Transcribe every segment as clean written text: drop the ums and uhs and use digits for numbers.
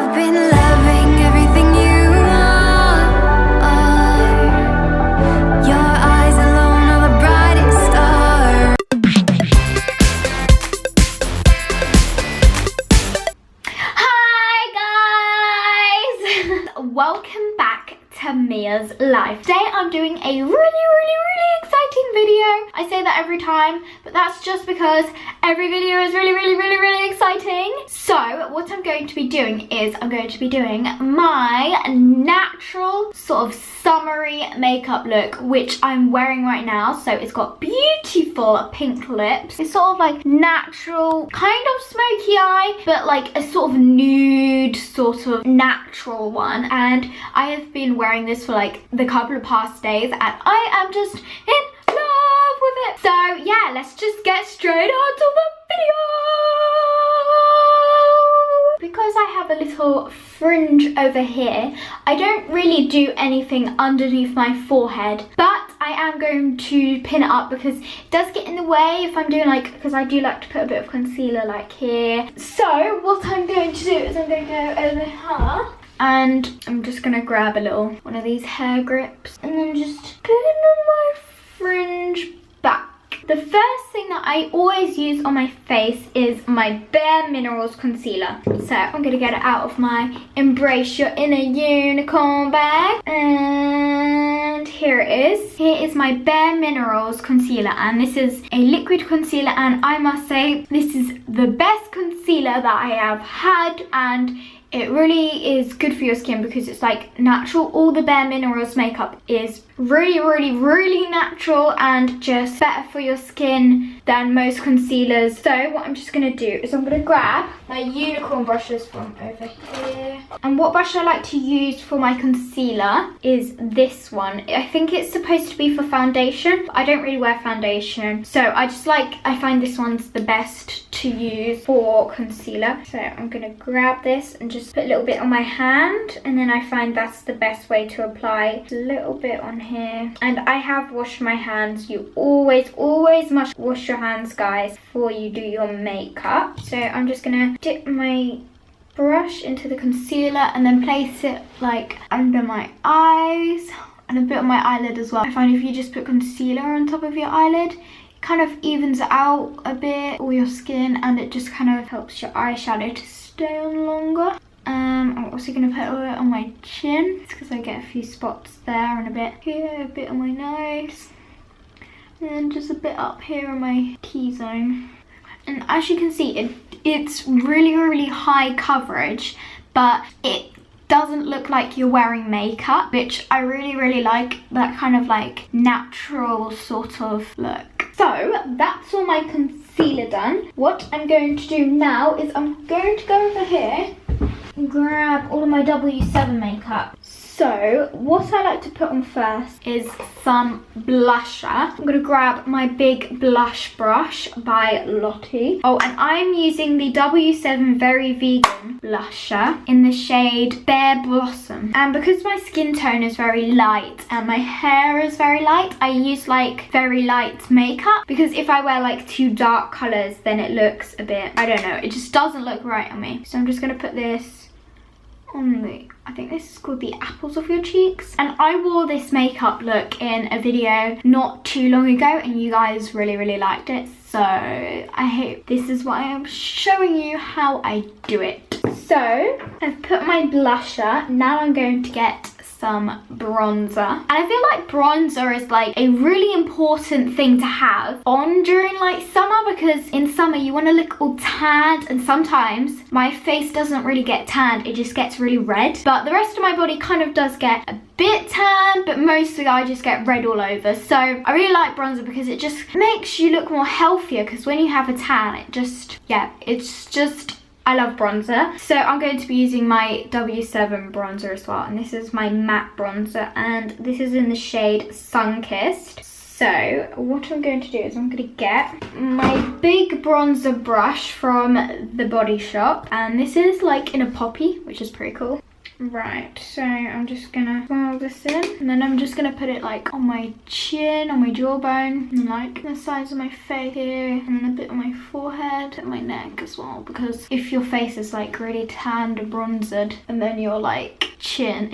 I've been loving everything you are. Your eyes alone are the brightest star. Hi guys! Welcome back to Mia's life. Today I'm doing a really exciting video. I say that every time, but that's just because every video is really exciting. So what I'm going to be doing is I'm going to be doing my natural sort of summery makeup look, which I'm wearing right now. So it's got beautiful pink lips. It's sort of like natural, kind of smoky eye, but like a sort of nude, sort of natural one. And I have been wearing this for like the couple of past days and I am just in love with it. So yeah, let's just get straight on to the video. Because I have a little fringe over here, I don't really do anything underneath my forehead, but I am going to pin it up because it does get in the way if I'm doing like, because I do like to put a bit of concealer like here. So what I'm going to do is I'm going to go over here and I'm just going to grab a little one of these hair grips and then just pin my fringe back. The first thing that I always use on my face is my Bare Minerals concealer. So I'm going to get it out of my Embrace Your Inner Unicorn bag. And here it is. Here is my Bare Minerals concealer. And this is a liquid concealer. And I must say, this is the best concealer that I have had. And it really is good for your skin because it's like natural. All the Bare Minerals makeup is really natural and just better for your skin than most concealers. So what I'm just going to do is I'm going to grab my unicorn brushes from over here. And what brush I like to use for my concealer is this one. I think it's supposed to be for foundation, but I don't really wear foundation. So I find this one's the best to use for concealer. So I'm going to grab this and just put a little bit on my hand, and then I find that's the best way to apply a little bit on here. And I have washed my hands. You always must wash your hands, guys, before you do your makeup. So I'm just gonna dip my brush into the concealer and then place it like under my eyes and a bit on my eyelid as well. I find if you just put concealer on top of your eyelid, it kind of evens out a bit all your skin, and it just kind of helps your eyeshadow to stay on longer. I'm also going to put it on my chin because I get a few spots there and a bit here, a bit on my nose, and then just a bit up here on my T-zone. And as you can see, it's really high coverage, but it doesn't look like you're wearing makeup, which I really like, that kind of like natural sort of look. So that's all my concealer done. What I'm going to do now is I'm going to go over here and grab all of my W7 makeup. So what I like to put on first is some blusher. I'm going to grab my big blush brush by Lottie. Oh, and I'm using the W7 Very Vegan blusher in the shade Bare Blossom. And because my skin tone is very light and my hair is very light, I use like very light makeup, because if I wear like too dark colours, then it looks a bit, I don't know, it just doesn't look right on me. So I'm just going to put this on the, I think this is called the apples of your cheeks. And I wore this makeup look in a video not too long ago and you guys really liked it. So I hope this is what I am showing you how I do it. So I've put my blusher. Now I'm going to get some bronzer. And I feel like bronzer is like a really important thing to have on during like summer, because in summer you want to look all tanned, and sometimes my face doesn't really get tanned, it just gets really red. But the rest of my body kind of does get a bit tan, but mostly I just get red all over. So I really like bronzer because it just makes you look more healthier, because when you have a tan, it just, yeah, it's just, I love bronzer. So I'm going to be using my W7 bronzer as well, and this is my matte bronzer, and this is in the shade Sunkissed. So what I'm going to do is I'm going to get my big bronzer brush from the Body Shop, and this is like in a poppy, which is pretty cool. Right, so I'm just gonna swirl this in, and then I'm just gonna put it like on my chin, on my jawbone, and like the sides of my face here, and then a bit on my forehead and my neck as well, because if your face is like really tanned and bronzed, and then your like chin,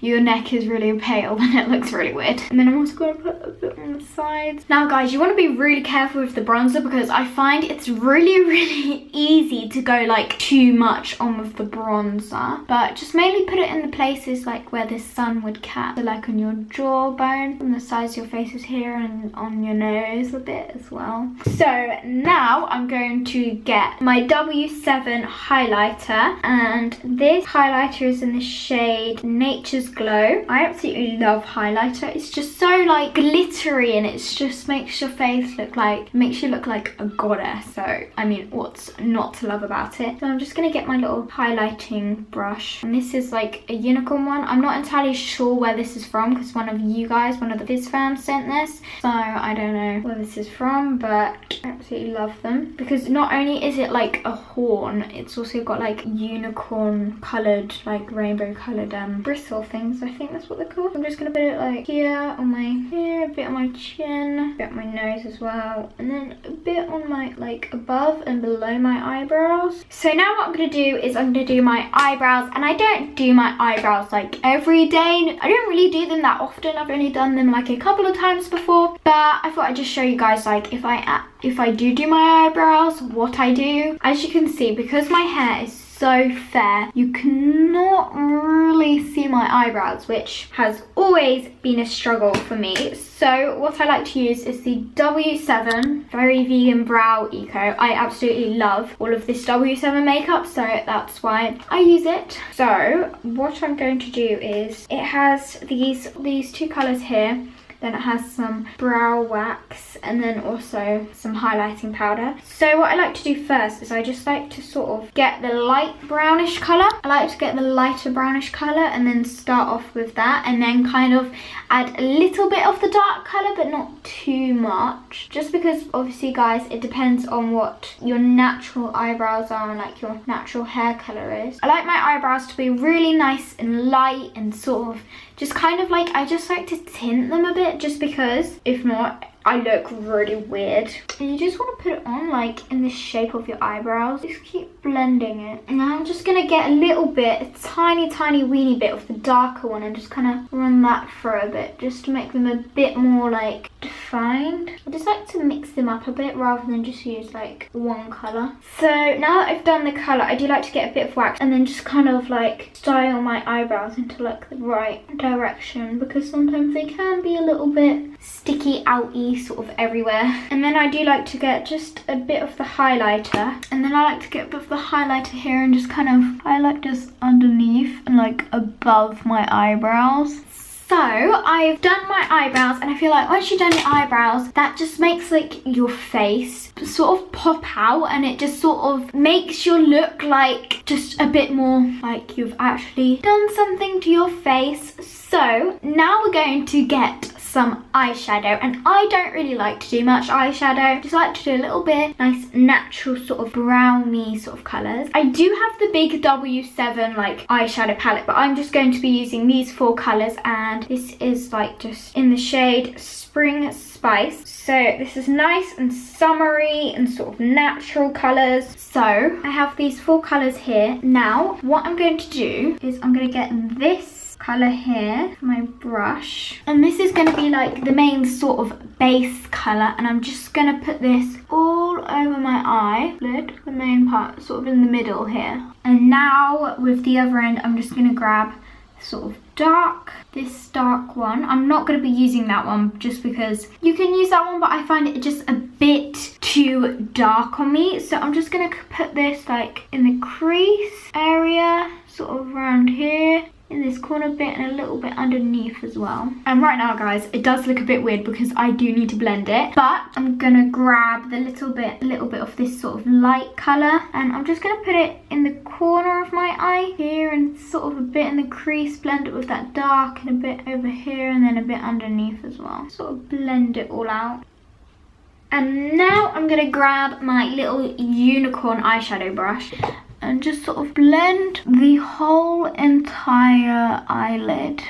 your neck is really pale, then it looks really weird. And then I'm also gonna put a bit on the sides. Now guys, you want to be really careful with the bronzer, because I find it's really easy to go like too much on with the bronzer, but just mainly put it in the places like where the sun would catch, so like on your jawbone, on the sides of your faces here, and on your nose a bit as well. So now I'm going to get my W7 highlighter, and this highlighter is in the shade Nature's Glow. I absolutely love highlighter. It's just so like glittery, and it's just makes your face look like, makes you look like a goddess. So I mean, what's not to love about it? So I'm just gonna get my little highlighting brush, and this is like a unicorn one. I'm not entirely sure where this is from, because one of you guys, one of the Viz fans sent this, so I don't know where this is from, but I absolutely love them, because not only is it like a horn, it's also got like unicorn coloured, like rainbow coloured bristle things. I think that's what they're called. I'm just gonna put it like here on my hair, a bit on my chin, a bit on my nose as well, and then a bit on my like above and below my eyebrows. So now what I'm gonna do is I'm gonna do my eyebrows, and I don't do my eyebrows like every day. I don't really do them that often. I've only done them like a couple of times before, but I thought I'd just show you guys like if I do my eyebrows, what I do. As you can see, because my hair is so fair, you cannot really see my eyebrows, which has always been a struggle for me. So what I like to use is the W7 Very Vegan Brow Eco. I absolutely love all of this W7 makeup, so that's why I use it. So what I'm going to do is, it has these two colours here. Then it has some brow wax, and then also some highlighting powder. So what I like to do first is I just like to sort of get the light brownish colour. I like to get the lighter brownish colour and then start off with that, and then kind of add a little bit of the dark colour, but not too much. Just because obviously guys, it depends on what your natural eyebrows are and like your natural hair colour is. I like my eyebrows to be really nice and light, and sort of just kind of like, I just like to tint them a bit, just because if not, I look really weird. And you just want to put it on like in the shape of your eyebrows. Just keep blending it. And now I'm just going to get a little bit, a tiny weeny bit of the darker one, and just kind of run that for a bit, just to make them a bit more like defined. I just like to mix them up a bit rather than just use like one colour. So now that I've done the colour, I do like to get a bit of wax and then just kind of like style my eyebrows into like the right direction, because sometimes they can be a little bit sticky outy sort of everywhere. And then I do like to get just a bit of the highlighter, and then I like to get a bit of the highlighter here and just kind of highlight just underneath and like above my eyebrows. So I've done my eyebrows, and I feel like once you've done your eyebrows, that just makes like your face sort of pop out, and it just sort of makes your look like just a bit more like you've actually done something to your face. So now we're going to get some eyeshadow, and I don't really like to do much eyeshadow. I just like to do a little bit nice natural sort of browny sort of colours. I do have the big W7 like eyeshadow palette, but I'm just going to be using these 4 colours, and this is like just in the shade Spring Spice. So this is nice and summery and sort of natural colours. So I have these 4 colours here. Now what I'm going to do is I'm going to get this colour here, my brush, and this is going to be like the main sort of base colour, and I'm just going to put this all over my eyelid, the main part sort of in the middle here. And now with the other end, I'm just going to grab sort of this dark one. I'm not going to be using that one just because you can use that one, but I find it just a bit too dark on me. So I'm just going to put this like in the crease area, sort of around here, in this corner bit, and a little bit underneath as well. And right now guys, it does look a bit weird because I do need to blend it, but I'm gonna grab the little bit of this sort of light color, and I'm just gonna put it in the corner of my eye here, and sort of a bit in the crease, blend it with that dark, and a bit over here, and then a bit underneath as well. Sort of blend it all out. And now I'm gonna grab my little unicorn eyeshadow brush, and just sort of blend the whole entire eyelid.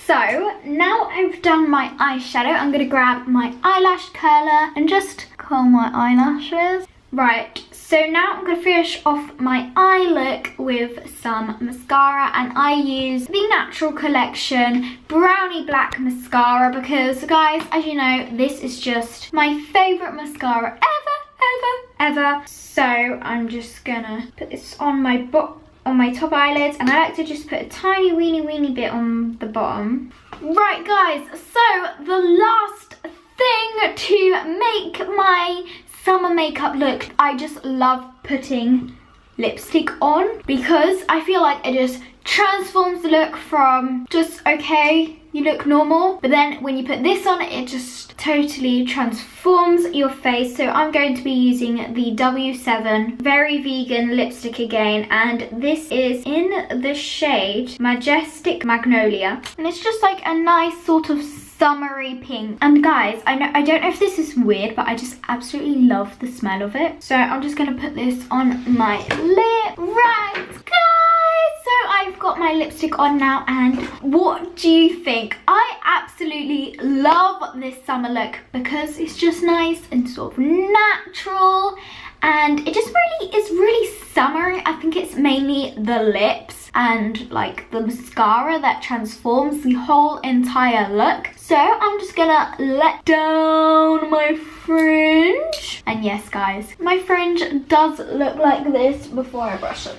So now I've done my eyeshadow, I'm going to grab my eyelash curler and just curl my eyelashes. Right, so now I'm going to finish off my eye look with some mascara, and I use the Natural Collection Brownie Black Mascara because, guys, as you know, this is just my favourite mascara ever. So I'm just gonna put this on my top eyelids, and I like to just put a tiny weeny bit on the bottom. Right, guys, so the last thing to make my summer makeup look, I just love putting lipstick on because I feel like it just transforms the look from just okay, you look normal, but then when you put this on, it just totally transforms your face. So I'm going to be using the W7 Very Vegan lipstick again, and this is in the shade Majestic Magnolia, and it's just like a nice sort of summery pink. And guys, I don't know if this is weird, but I just absolutely love the smell of it. So I'm just gonna put this on my lip. Right, guys, so I've got my lipstick on now, and what do you think? I absolutely love this summer look because it's just nice and sort of natural, and it just really is really summery. I think it's mainly the lips and like the mascara that transforms the whole entire look. So I'm just gonna let down my fringe, and yes, guys, my fringe does look like this before I brush it.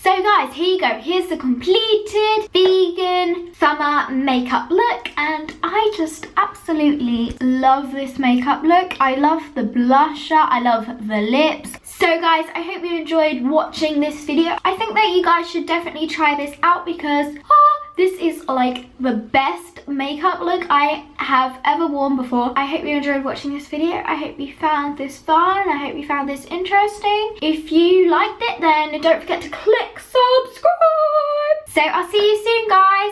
So guys, here you go. Here's the completed vegan summer makeup look, and I just absolutely love this makeup look. I love the blusher, I love the lips. So guys, I hope you enjoyed watching this video. I think that you guys should definitely try this out because this is like the best makeup look I have ever worn before. I hope you enjoyed watching this video. I hope you found this fun. I hope you found this interesting. If you liked it, then don't forget to click subscribe. So I'll see you soon, guys.